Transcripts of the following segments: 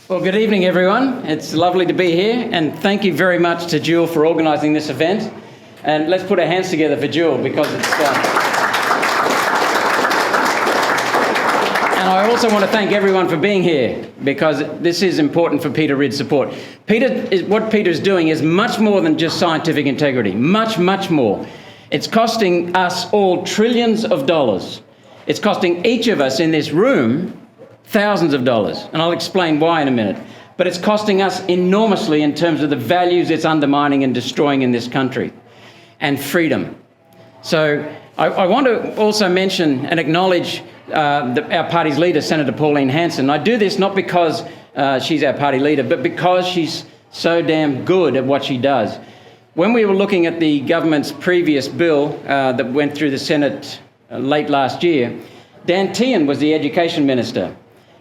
Well, good evening, everyone. It's lovely to be here, and thank you very much to Jewel for organising this event. And let's put our hands together for Jewel because it's... And I also want to thank everyone for being here because this is important for Peter Ridd's support. What Peter's doing is much more than just scientific integrity. Much, much more. It's costing us all trillions of dollars. It's costing each of us in this room thousands of dollars, and I'll explain why in a minute. But it's costing us enormously in terms of the values it's undermining and destroying in this country, and freedom. So I want to also mention and acknowledge our party's leader, Senator Pauline Hanson. I do this not because she's our party leader, but because she's so damn good at what she does. When we were looking at the government's previous bill that went through the Senate late last year, Dan Tehan was the Education Minister.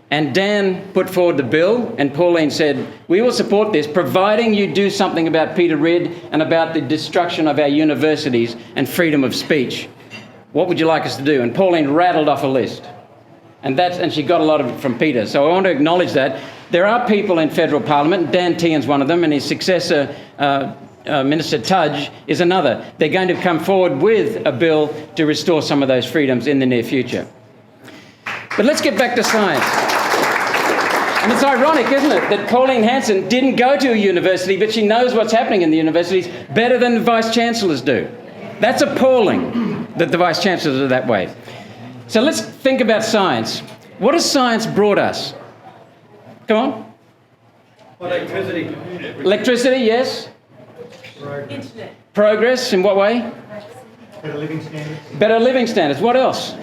And Dan put forward the bill, and Pauline said, we will support this, providing you do something about Peter Ridd and about the destruction of our universities and freedom of speech. What would you like us to do? And Pauline rattled off a list. And she got a lot of it from Peter. So I want to acknowledge that. There are people in federal parliament, Dan Tehan's one of them, and his successor, Minister Tudge, is another. They're going to come forward with a bill to restore some of those freedoms in the near future. But let's get back to science. And it's ironic, isn't it, that Pauline Hanson didn't go to a university, but she knows what's happening in the universities better than the vice-chancellors do. That's appalling that the vice-chancellors are that way. So let's think about science. What has science brought us? Come on. Electricity. Electricity, yes. Internet. Progress, in what way? Better living standards. Better living standards. What else?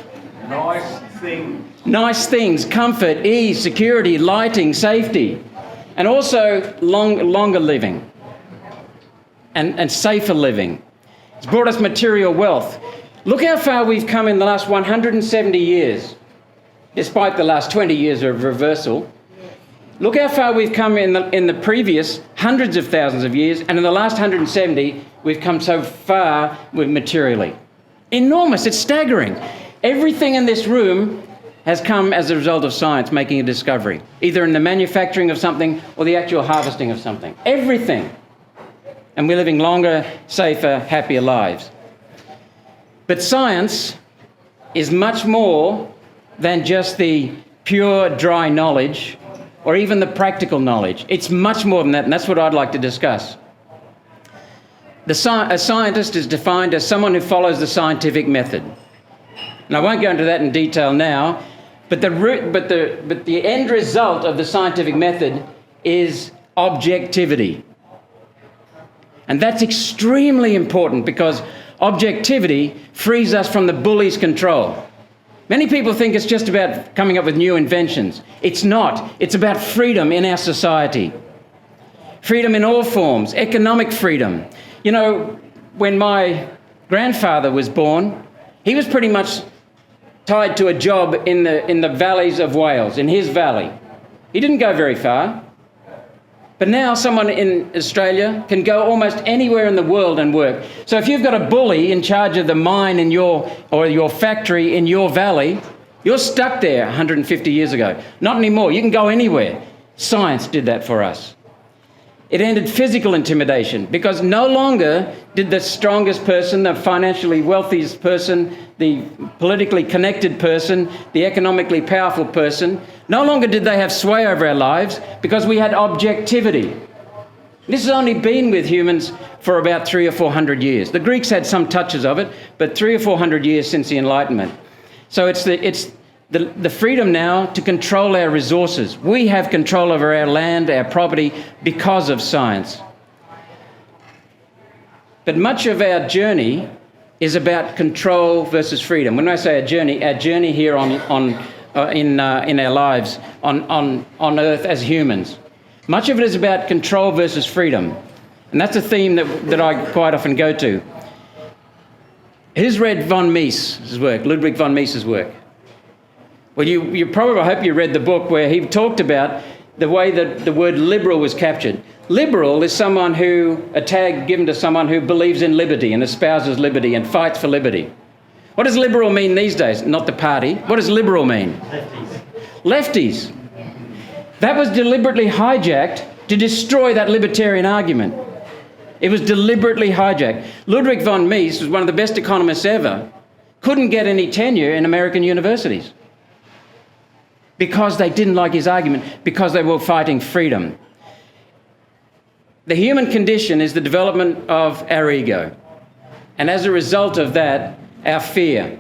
Nice things. Nice things, comfort, ease, security, lighting, safety, and also longer living and safer living. It's brought us material wealth. Look how far we've come in the last 170 years, despite the last 20 years of reversal. Look how far we've come in the previous hundreds of thousands of years, and in the last 170, we've come so far with materially. Enormous, it's staggering. Everything in this room has come as a result of science making a discovery, either in the manufacturing of something or the actual harvesting of something. Everything. And we're living longer, safer, happier lives. But science is much more than just the pure, dry knowledge or even the practical knowledge. It's much more than that, and that's what I'd like to discuss. A scientist is defined as someone who follows the scientific method. And I won't go into that in detail now, but the end result of the scientific method is objectivity. And that's extremely important because objectivity frees us from the bully's control. Many people think it's just about coming up with new inventions. It's not. It's about freedom in our society. Freedom in all forms, economic freedom. You know, when my grandfather was born, he was pretty much tied to a job in the valleys of Wales, in his valley. He didn't go very far. But now someone in Australia can go almost anywhere in the world and work. So if you've got a bully in charge of the mine in your factory in your valley, you're stuck there 150 years ago. Not anymore. You can go anywhere. Science did that for us. It ended physical intimidation because no longer did the strongest person, the financially wealthiest person, the politically connected person, the economically powerful person, no longer did they have sway over our lives because we had objectivity. This has only been with humans for about 300 or 400 years. The Greeks had some touches of it, but 300 or 400 years since the Enlightenment. So it's the freedom now to control our resources. We have control over our land, our property, because of science. But much of our journey is about control versus freedom. When I say our journey here in our lives on Earth as humans, much of it is about control versus freedom. And that's a theme that I quite often go to. Who's read Ludwig von Mises' work? Well, you probably, I hope you read the book where he talked about the way that the word liberal was captured. Liberal is someone a tag given to someone who believes in liberty and espouses liberty and fights for liberty. What does liberal mean these days? Not the party. What does liberal mean? Lefties. Lefties. That was deliberately hijacked to destroy that libertarian argument. It was deliberately hijacked. Ludwig von Mises was one of the best economists ever, couldn't get any tenure in American universities because they didn't like his argument, because they were fighting freedom. The human condition is the development of our ego, and as a result of that, our fear.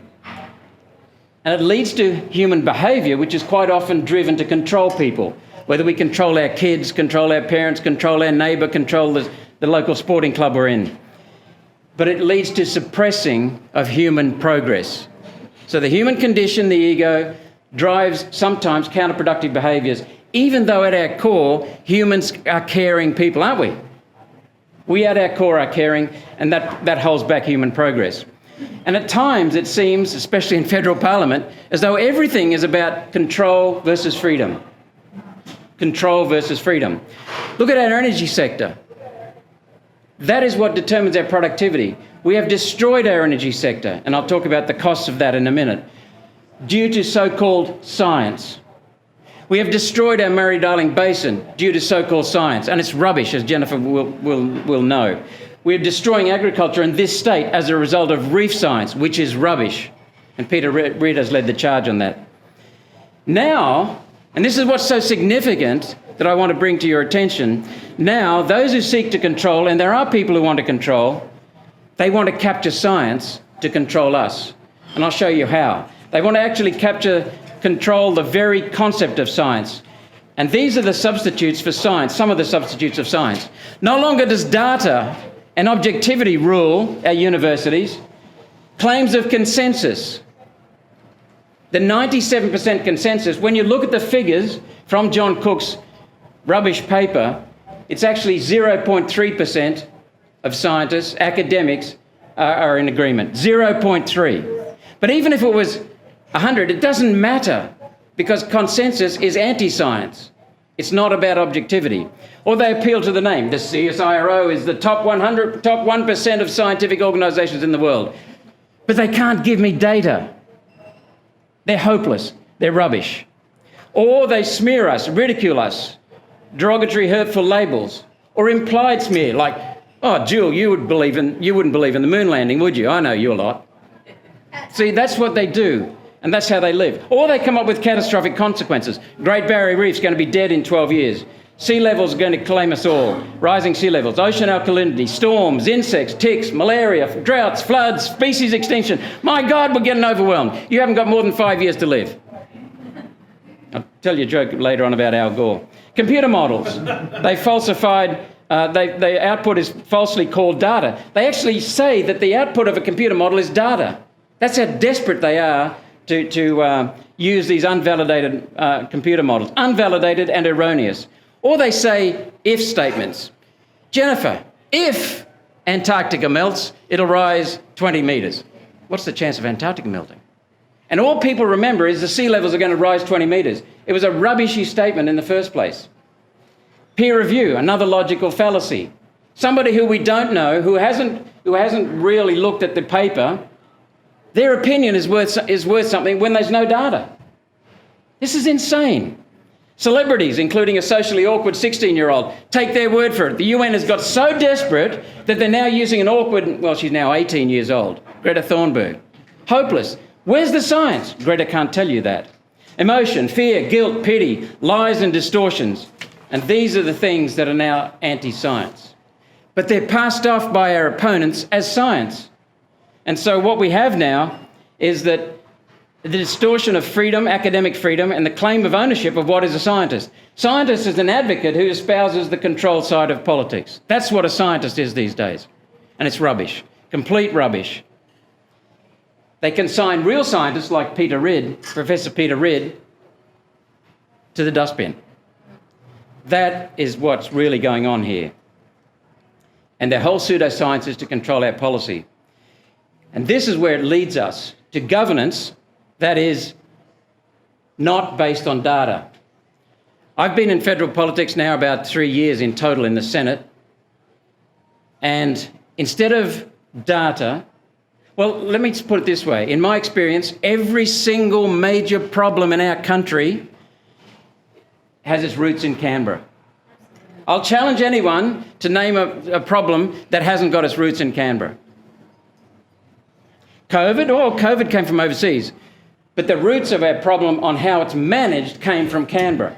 And it leads to human behaviour, which is quite often driven to control people, whether we control our kids, control our parents, control our neighbour, control the local sporting club we're in. But it leads to suppressing of human progress. So the human condition, the ego, drives sometimes counterproductive behaviours, even though at our core, humans are caring people, aren't we? We at our core are caring, and that holds back human progress. And at times it seems, especially in federal parliament, as though everything is about control versus freedom. Control versus freedom. Look at our energy sector. That is what determines our productivity. We have destroyed our energy sector, and I'll talk about the costs of that in a minute, due to so-called science. We have destroyed our Murray-Darling Basin due to so-called science, and it's rubbish, as Jennifer will know. We're destroying agriculture in this state as a result of reef science, which is rubbish. And Peter Reid has led the charge on that. Now, and this is what's so significant that I want to bring to your attention, now those who seek to control, and there are people who want to control, they want to capture science to control us. And I'll show you how. They want to actually control the very concept of science. And these are the substitutes for science, some of the substitutes of science. No longer does data and objectivity rule our universities. Claims of consensus. The 97% consensus, when you look at the figures from John Cook's rubbish paper, it's actually 0.3% of scientists, academics, are in agreement. 0.3. But even if it was 100, it doesn't matter, because consensus is anti-science. It's not about objectivity. Or they appeal to the name. The CSIRO is the top 1% of scientific organisations in the world. But they can't give me data. They're hopeless. They're rubbish. Or they smear us, ridicule us, derogatory, hurtful labels, or implied smear, like, oh, Jill, you wouldn't believe in the moon landing, would you? I know you a lot. See, that's what they do. And that's how they live. Or they come up with catastrophic consequences. Great Barrier Reef's going to be dead in 12 years. Sea levels are going to claim us all. Rising sea levels, ocean alkalinity, storms, insects, ticks, malaria, droughts, floods, species extinction. My God, we're getting overwhelmed. You haven't got more than 5 years to live. I'll tell you a joke later on about Al Gore. Computer models. They falsified, the output is falsely called data. They actually say that the output of a computer model is data. That's how desperate they are to use these unvalidated computer models, unvalidated and erroneous. Or they say if statements. Jennifer, if Antarctica melts, it'll rise 20 metres. What's the chance of Antarctica melting? And all people remember is the sea levels are going to rise 20 metres. It was a rubbishy statement in the first place. Peer review, another logical fallacy. Somebody who we don't know, who hasn't really looked at the paper, their opinion is worth something when there's no data. This is insane. Celebrities, including a socially awkward 16-year-old, take their word for it. The UN has got so desperate that they're now using an awkward, well, she's now 18 years old, Greta Thunberg. Hopeless. Where's the science? Greta can't tell you that. Emotion, fear, guilt, pity, lies and distortions. And these are the things that are now anti-science. But they're passed off by our opponents as science. And so what we have now is that the distortion of freedom, academic freedom, and the claim of ownership of what is a scientist. Scientist is an advocate who espouses the control side of politics. That's what a scientist is these days. And it's rubbish, complete rubbish. They consign real scientists like Peter Reid, Professor Peter Reid, to the dustbin. That is what's really going on here. And their whole pseudoscience is to control our policy. And this is where it leads us to governance that is not based on data. I've been in federal politics now about 3 years in total in the Senate. And instead of data, well, let me put it this way. In my experience, every single major problem in our country has its roots in Canberra. I'll challenge anyone to name a problem that hasn't got its roots in Canberra. COVID came from overseas, but the roots of our problem on how it's managed came from Canberra.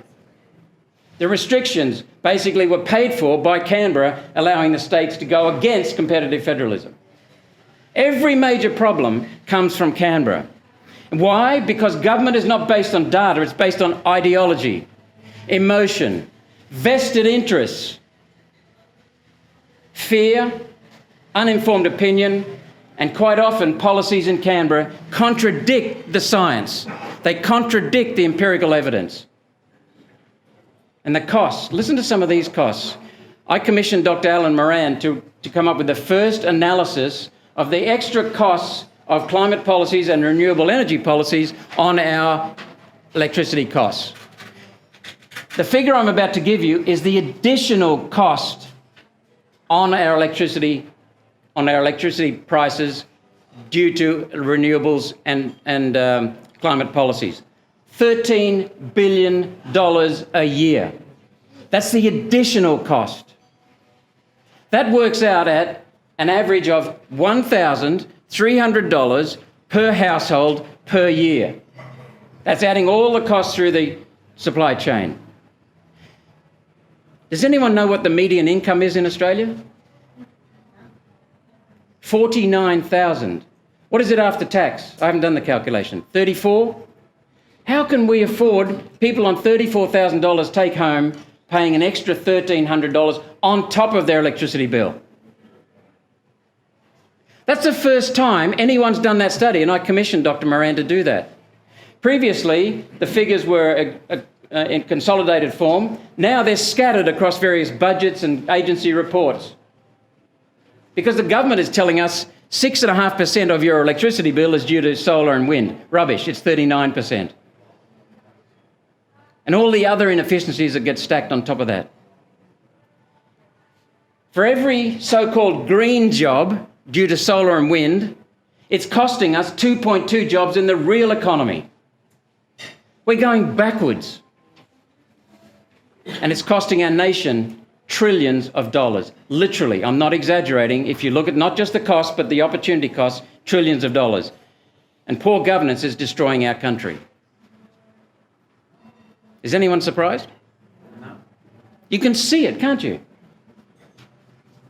The restrictions basically were paid for by Canberra, allowing the states to go against competitive federalism. Every major problem comes from Canberra. Why? Because government is not based on data, it's based on ideology, emotion, vested interests, fear, uninformed opinion, and quite often policies in Canberra contradict the science. They contradict the empirical evidence. And the costs, listen to some of these costs. I commissioned Dr. Alan Moran to come up with the first analysis of the extra costs of climate policies and renewable energy policies on our electricity costs. The figure I'm about to give you is the additional cost on our electricity prices due to renewables and climate policies. $13 billion a year. That's the additional cost. That works out at an average of $1,300 per household per year. That's adding all the costs through the supply chain. Does anyone know what the median income is in Australia? 49,000. What is it after tax? I haven't done the calculation. 34? How can we afford people on $34,000 take home paying an extra $1,300 on top of their electricity bill? That's the first time anyone's done that study, and I commissioned Dr. Moran to do that. Previously, the figures were in consolidated form. Now they're scattered across various budgets and agency reports. Because the government is telling us 6.5% of your electricity bill is due to solar and wind. Rubbish, it's 39%. And all the other inefficiencies that get stacked on top of that. For every so-called green job due to solar and wind, it's costing us 2.2 jobs in the real economy. We're going backwards. And it's costing our nation trillions of dollars. Literally, I'm not exaggerating. If you look at not just the cost, but the opportunity cost, trillions of dollars. And poor governance is destroying our country. Is anyone surprised? No. You can see it, can't you?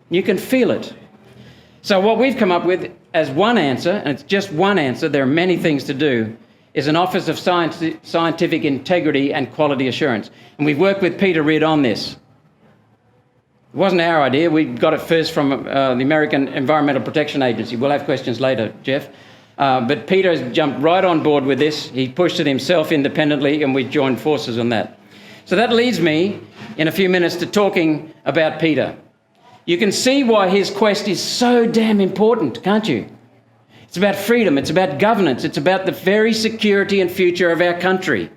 You can feel it. So what we've come up with as one answer, and it's just one answer, there are many things to do, is an Office of Scientific Integrity and Quality Assurance. And we've worked with Peter Ridd on this. It wasn't our idea. We got it first from the American Environmental Protection Agency. We'll have questions later, Jeff. But Peter has jumped right on board with this. He pushed it himself independently, and we joined forces on that. So that leads me, in a few minutes, to talking about Peter. You can see why his quest is so damn important, can't you? It's about freedom, it's about governance, it's about the very security and future of our country.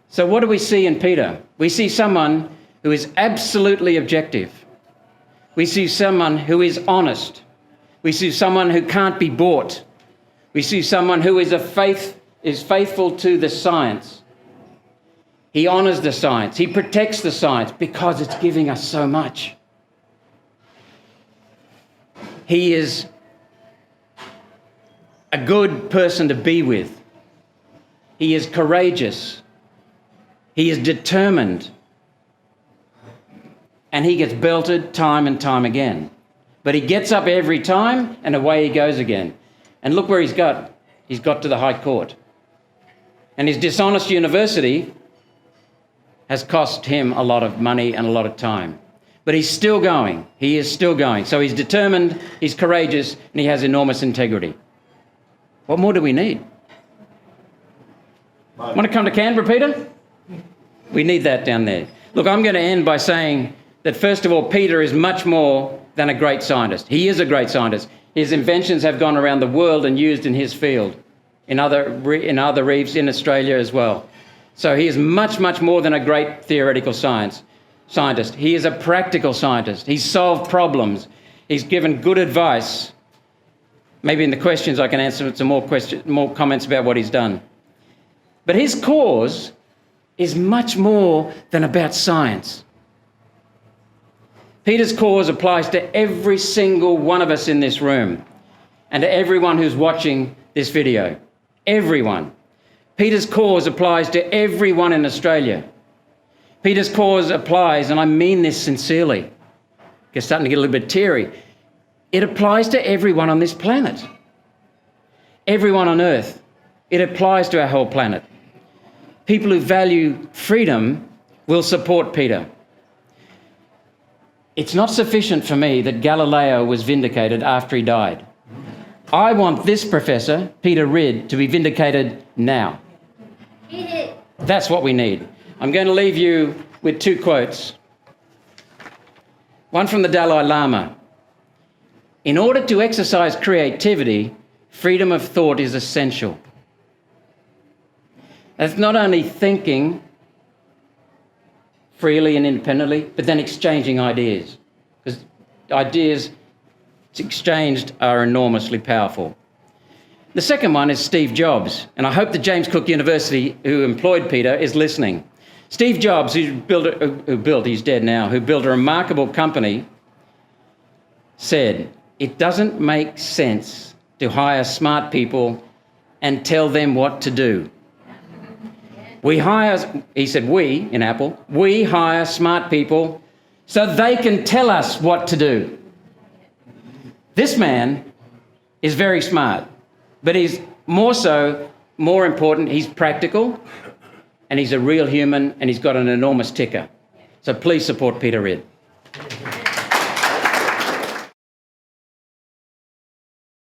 So what do we see in Peter? We see someone who is absolutely objective. We see someone who is honest. We see someone who can't be bought. We see someone who is faithful to the science. He honours the science. He protects the science because it's giving us so much. He is a good person to be with. He is courageous. He is determined. And he gets belted time and time again. But he gets up every time and away he goes again. And look where he's got. He's got to the High Court. And his dishonest university has cost him a lot of money and a lot of time. But he's still going. He is still going. So he's determined, he's courageous, and he has enormous integrity. What more do we need? Want to come to Canberra, Peter? We need that down there. Look, I'm going to end by saying that, first of all, Peter is much more than a great scientist. He is a great scientist. His inventions have gone around the world and used in his field, in other reefs in Australia as well. So he is much, much more than a great theoretical scientist. He is a practical scientist. He's solved problems. He's given good advice. Maybe in the questions I can answer some more comments about what he's done. But his cause is much more than about science. Peter's cause applies to every single one of us in this room and to everyone who's watching this video. Everyone. Peter's cause applies to everyone in Australia. Peter's cause applies, and I mean this sincerely, it's starting to get a little bit teary, it applies to everyone on this planet. Everyone on Earth. It applies to our whole planet. People who value freedom will support Peter. It's not sufficient for me that Galileo was vindicated after he died. I want this professor, Peter Ridd, to be vindicated now. That's what we need. I'm going to leave you with two quotes. One from the Dalai Lama. In order to exercise creativity, freedom of thought is essential. That's not only thinking freely and independently, but then exchanging ideas. Because ideas exchanged are enormously powerful. The second one is Steve Jobs, and I hope that James Cook University, who employed Peter, is listening. Steve Jobs, he's dead now, who built a remarkable company, said, "It doesn't make sense to hire smart people and tell them what to do. He said, we in Apple, we hire smart people so they can tell us what to do." This man is very smart, but he's more important, he's practical, and he's a real human, and he's got an enormous ticker. So please support Peter Ridd.